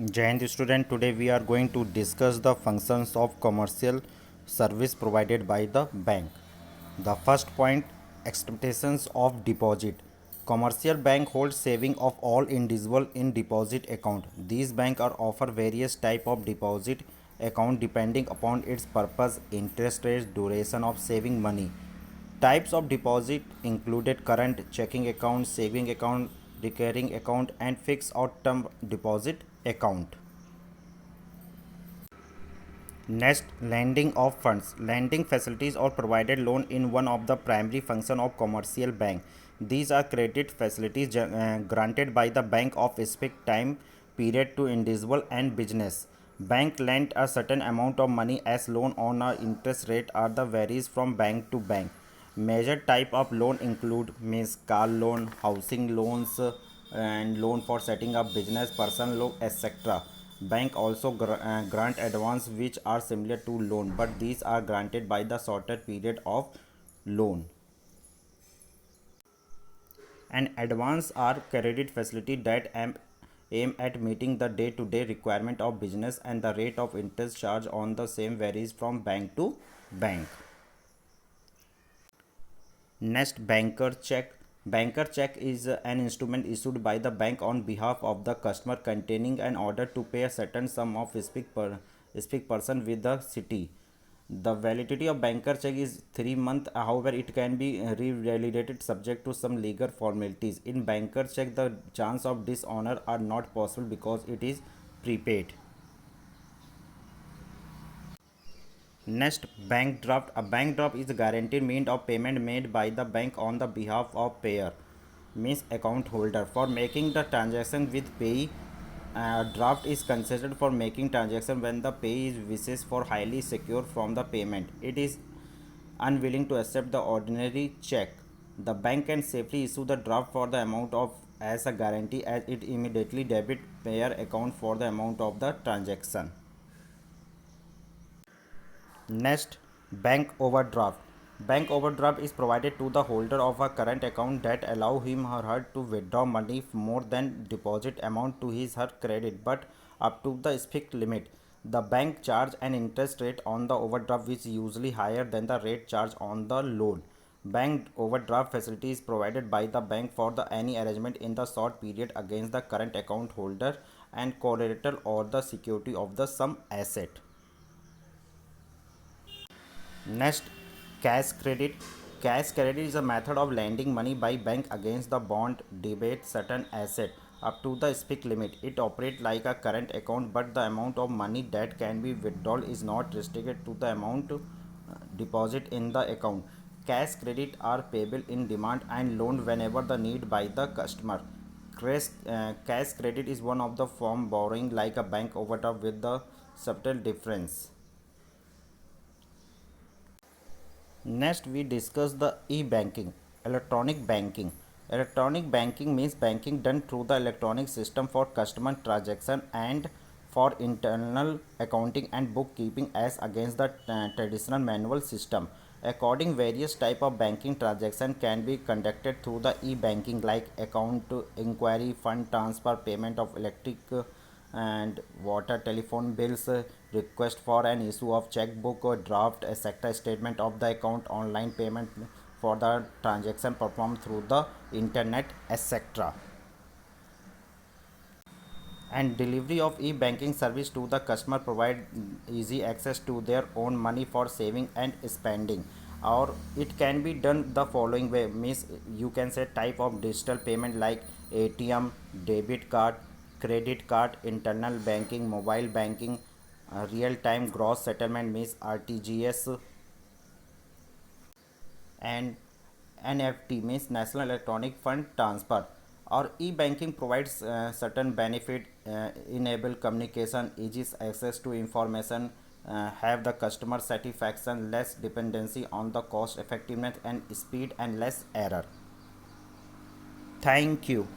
Jai Hind student, today we are going to discuss the functions of commercial service provided by the bank. The first point, expectations of deposit. Commercial bank holds saving of all individual in deposit account. These bank are offer various type of deposit account depending upon its purpose, interest rates, duration of saving money. Types of deposit included current checking account, saving account, recurring account and fixed or term deposit account. Next, lending of funds. Lending facilities or provided loan in one of the primary function of commercial bank. These are credit facilities granted by the bank of specific time period to individual and business. Bank lend a certain amount of money as loan on a interest rate are the varies from bank to bank. Major type of loan include means car loan, housing loans, and loan for setting up business, personal loan, etc. Bank also grant advance which are similar to loan, but these are granted by the shorter period of loan. And advance are credit facility that aim at meeting the day-to-day requirement of business, and the rate of interest charged on the same varies from bank to bank. Next, banker check. Banker check is an instrument issued by the bank on behalf of the customer containing an order to pay a certain sum of specific person with the city. The validity of banker check is 3 months. However, it can be revalidated subject to some legal formalities. In banker check, the chance of dishonor are not possible because it is prepaid. Next, bank draft. A bank draft is a guaranteed means of payment made by the bank on the behalf of payer, means account holder, for making the transaction with payee. Draft is considered for making transaction when the payee wishes for highly secure from the payment. It is unwilling to accept the ordinary check. The bank can safely issue the draft for the amount of as a guarantee as it immediately debit payer account for the amount of the transaction. Next, bank overdraft. Bank overdraft is provided to the holder of a current account that allow him or her to withdraw money more than deposit amount to his or her credit, but up to the specific limit. The bank charge an interest rate on the overdraft which is usually higher than the rate charged on the loan. Bank overdraft facility is provided by the bank for the any arrangement in the short period against the current account holder and collateral or the security of the some asset. Next, cash credit. Cash credit is a method of lending money by bank against the bond, debit, certain asset up to the specific limit. It operates like a current account, but the amount of money that can be withdrawn is not restricted to the amount deposit in the account. Cash credit are payable in demand and loaned whenever the need by the customer. Cash credit is one of the form borrowing like a bank overdraft with the subtle difference. Next, we discuss the e-banking, electronic banking. Electronic banking means banking done through the electronic system for customer transaction and for internal accounting and bookkeeping as against the traditional manual system. According various type of banking transaction can be conducted through the e-banking like account inquiry, fund transfer, payment of electric and water, telephone bills, request for an issue of checkbook or draft, etc. Statement of the account, online payment for the transaction performed through the internet, etc. And delivery of e-banking service to the customer provide easy access to their own money for saving and spending, or it can be done the following way, means you can say type of digital payment like ATM, debit card, credit card, internal banking, mobile banking, real time gross settlement means RTGS, and NFT means National Electronic Fund Transfer. Or e-banking provides certain benefit, enable communication, easy access to information, have the customer satisfaction, less dependency on the cost effectiveness and speed, and less error. Thank you.